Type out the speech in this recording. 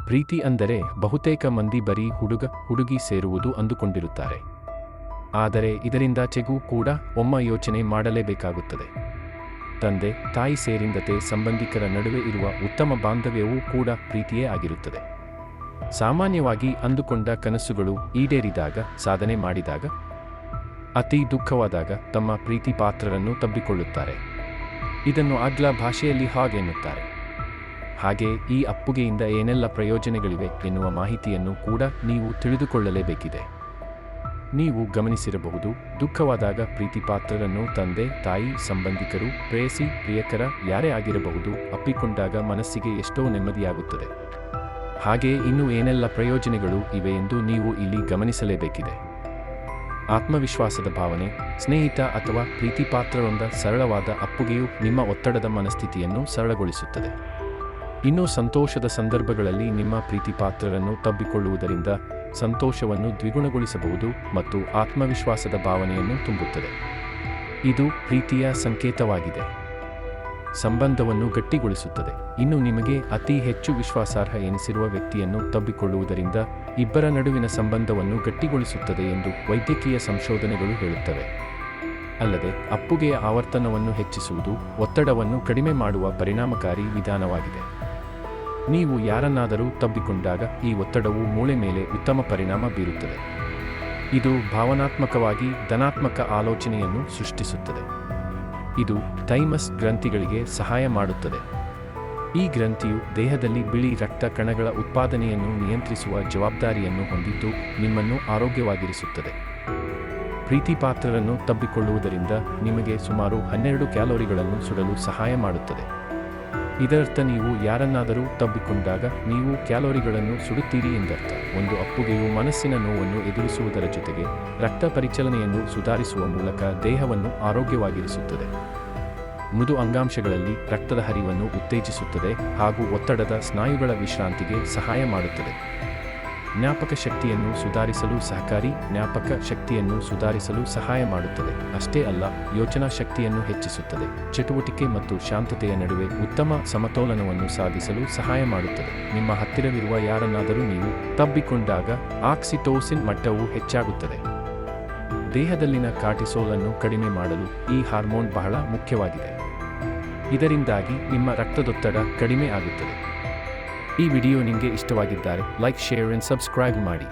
ಪ್ರೀತಿ ಅಂದರೆ ಬಹುತೇಕ ಮಂದಿ ಬರೀ ಹುಡುಗಿ ಸೇರುವುದು ಅಂದುಕೊಂಡಿರುತ್ತಾರೆ. ಆದರೆ ಇದರಿಂದಾಚೆಗೂ ಕೂಡ ಒಮ್ಮ ಯೋಚನೆ ಮಾಡಲೇಬೇಕಾಗುತ್ತದೆ. ತಂದೆ ತಾಯಿ ಸೇರಿದಂತೆ ಸಂಬಂಧಿಕರ ನಡುವೆ ಇರುವ ಉತ್ತಮ ಬಾಂಧವ್ಯವೂ ಕೂಡ ಪ್ರೀತಿಯೇ ಆಗಿರುತ್ತದೆ. ಸಾಮಾನ್ಯವಾಗಿ ಅಂದುಕೊಂಡ ಕನಸುಗಳು ಈಡೇರಿದಾಗ, ಸಾಧನೆ ಮಾಡಿದಾಗ, ಅತಿ ದುಃಖವಾದಾಗ ತಮ್ಮ ಪ್ರೀತಿ ಪಾತ್ರರನ್ನು ತಬ್ಬಿಕೊಳ್ಳುತ್ತಾರೆ. ಇದನ್ನು ಆಂಗ್ಲ ಭಾಷೆಯಲ್ಲಿ ಹಾಗ್ ಎನ್ನುತ್ತಾರೆ. ಹಾಗೆ ಈ ಅಪ್ಪುಗೆಯಿಂದ ಏನೆಲ್ಲ ಪ್ರಯೋಜನಗಳಿವೆ ಎನ್ನುವ ಮಾಹಿತಿಯನ್ನು ಕೂಡ ನೀವು ತಿಳಿದುಕೊಳ್ಳಲೇಬೇಕಿದೆ. ನೀವು ಗಮನಿಸಿರಬಹುದು, ದುಃಖವಾದಾಗ ಪ್ರೀತಿಪಾತ್ರರನ್ನು ತಂದೆ ತಾಯಿ, ಸಂಬಂಧಿಕರು, ಪ್ರೇಯಸಿ, ಪ್ರಿಯಕರ ಯಾರೇ ಆಗಿರಬಹುದು ಅಪ್ಪಿಕೊಂಡಾಗ ಮನಸ್ಸಿಗೆ ಎಷ್ಟೋ ನೆಮ್ಮದಿಯಾಗುತ್ತದೆ. ಹಾಗೆ ಇನ್ನೂ ಏನೆಲ್ಲ ಪ್ರಯೋಜನಗಳು ಇವೆ ಎಂದು ನೀವು ಇಲ್ಲಿ ಗಮನಿಸಲೇಬೇಕಿದೆ. ಆತ್ಮವಿಶ್ವಾಸದ ಭಾವನೆ, ಸ್ನೇಹಿತ ಅಥವಾ ಪ್ರೀತಿಪಾತ್ರರೊಂದ ಸರಳವಾದ ಅಪ್ಪುಗೆಯು ನಿಮ್ಮ ಒತ್ತಡದ ಮನಸ್ಥಿತಿಯನ್ನು ಸರಳಗೊಳಿಸುತ್ತದೆ. ಇನ್ನು ಸಂತೋಷದ ಸಂದರ್ಭಗಳಲ್ಲಿ ನಿಮ್ಮ ಪ್ರೀತಿಪಾತ್ರರನ್ನು ತಬ್ಬಿಕೊಳ್ಳುವುದರಿಂದ ಸಂತೋಷವನ್ನು ದ್ವಿಗುಣಗೊಳಿಸಬಹುದು ಮತ್ತು ಆತ್ಮವಿಶ್ವಾಸದ ಭಾವನೆಯನ್ನು ತುಂಬುತ್ತದೆ. ಇದು ಪ್ರೀತಿಯ ಸಂಕೇತವಾಗಿದೆ. ಸಂಬಂಧವನ್ನು ಗಟ್ಟಿಗೊಳಿಸುತ್ತದೆ. ಇನ್ನು ನಿಮಗೆ ಅತಿ ಹೆಚ್ಚು ವಿಶ್ವಾಸಾರ್ಹ ಎನಿಸಿರುವ ವ್ಯಕ್ತಿಯನ್ನು ತಬ್ಬಿಕೊಳ್ಳುವುದರಿಂದ ಇಬ್ಬರ ನಡುವಿನ ಸಂಬಂಧವನ್ನು ಗಟ್ಟಿಗೊಳಿಸುತ್ತದೆ ಎಂದು ವೈದ್ಯಕೀಯ ಸಂಶೋಧನೆಗಳು ಹೇಳುತ್ತವೆ. ಅಲ್ಲದೆ ಅಪ್ಪುಗೆಯ ಆವರ್ತನವನ್ನು ಹೆಚ್ಚಿಸುವುದು ಒತ್ತಡವನ್ನು ಕಡಿಮೆ ಮಾಡುವ ಪರಿಣಾಮಕಾರಿ ವಿಧಾನವಾಗಿದೆ. ನೀವು ಯಾರನ್ನಾದರೂ ತಬ್ಬಿಕೊಂಡಾಗ ಈ ಒತ್ತಡವು ಮೂಳೆ ಮೇಲೆ ಉತ್ತಮ ಪರಿಣಾಮ ಬೀರುತ್ತದೆ. ಇದು ಭಾವನಾತ್ಮಕವಾಗಿ ಧನಾತ್ಮಕ ಆಲೋಚನೆಯನ್ನು ಸೃಷ್ಟಿಸುತ್ತದೆ. ಇದು ಥೈಮಸ್ ಗ್ರಂಥಿಗಳಿಗೆ ಸಹಾಯ ಮಾಡುತ್ತದೆ. ಈ ಗ್ರಂಥಿಯು ದೇಹದಲ್ಲಿ ಬಿಳಿ ರಕ್ತ ಕಣಗಳ ಉತ್ಪಾದನೆಯನ್ನು ನಿಯಂತ್ರಿಸುವ ಜವಾಬ್ದಾರಿಯನ್ನು ಹೊಂದಿದ್ದು ನಿಮ್ಮನ್ನು ಆರೋಗ್ಯವಾಗಿರಿಸುತ್ತದೆ. ಪ್ರೀತಿಪಾತ್ರರನ್ನು ತಬ್ಬಿಕೊಳ್ಳುವುದರಿಂದ ನಿಮಗೆ ಸುಮಾರು 12 ಕ್ಯಾಲೋರಿಗಳನ್ನು ಸುಡಲು ಸಹಾಯ ಮಾಡುತ್ತದೆ. ಇದರರ್ಥ ನೀವು ಯಾರನ್ನಾದರೂ ತಬ್ಬಿಕೊಂಡಾಗ ನೀವು ಕ್ಯಾಲೋರಿಗಳನ್ನು ಸುಡುತ್ತೀರಿ ಎಂದರ್ಥ. ಒಂದು ಅಪ್ಪುಗೆಯು ಮನಸ್ಸಿನ ನೋವನ್ನು ಎದುರಿಸುವುದರ ಜೊತೆಗೆ ರಕ್ತ ಪರಿಚಲನೆಯನ್ನು ಸುಧಾರಿಸುವ ಮೂಲಕ ದೇಹವನ್ನು ಆರೋಗ್ಯವಾಗಿರಿಸುತ್ತದೆ. ಮೃದು ಅಂಗಾಂಶಗಳಲ್ಲಿ ರಕ್ತದ ಹರಿವನ್ನು ಉತ್ತೇಜಿಸುತ್ತದೆ ಹಾಗೂ ಒತ್ತಡದ ಸ್ನಾಯುಗಳ ವಿಶ್ರಾಂತಿಗೆ ಸಹಾಯ ಮಾಡುತ್ತದೆ. ಜ್ಞಾಪಕ ಶಕ್ತಿಯನ್ನು ಸುಧಾರಿಸಲು ಸಹಾಯ ಮಾಡುತ್ತದೆ. ಅಷ್ಟೇ ಅಲ್ಲ, ಯೋಚನಾ ಶಕ್ತಿಯನ್ನು ಹೆಚ್ಚಿಸುತ್ತದೆ. ಚಟುವಟಿಕೆ ಮತ್ತು ಶಾಂತತೆಯ ನಡುವೆ ಉತ್ತಮ ಸಮತೋಲನವನ್ನು ಸಾಧಿಸಲು ಸಹಾಯ ಮಾಡುತ್ತದೆ. ನಿಮ್ಮ ಹತ್ತಿರವಿರುವ ಯಾರನ್ನಾದರೂ ನೀವು ತಬ್ಬಿಕೊಂಡಾಗ ಆಕ್ಸಿಟೋಸಿನ್ ಮಟ್ಟವು ಹೆಚ್ಚಾಗುತ್ತದೆ. ದೇಹದಲ್ಲಿನ ಕಾರ್ಟಿಸೋಲ್ ಅನ್ನು ಕಡಿಮೆ ಮಾಡಲು ಈ ಹಾರ್ಮೋನ್ ಬಹಳ ಮುಖ್ಯವಾಗಿದೆ. ಇದರಿಂದಾಗಿ ನಿಮ್ಮ ರಕ್ತದೊತ್ತಡ ಕಡಿಮೆ ಆಗುತ್ತದೆ. ಈ ವಿಡಿಯೋ ನಿಮಗೆ ಇಷ್ಟವಾಗಿದ್ದರೆ ಲೈಕ್, ಶೇರ್ ಅಂಡ್ ಸಬ್ಸ್ಕ್ರೈಬ್ ಮಾಡಿ.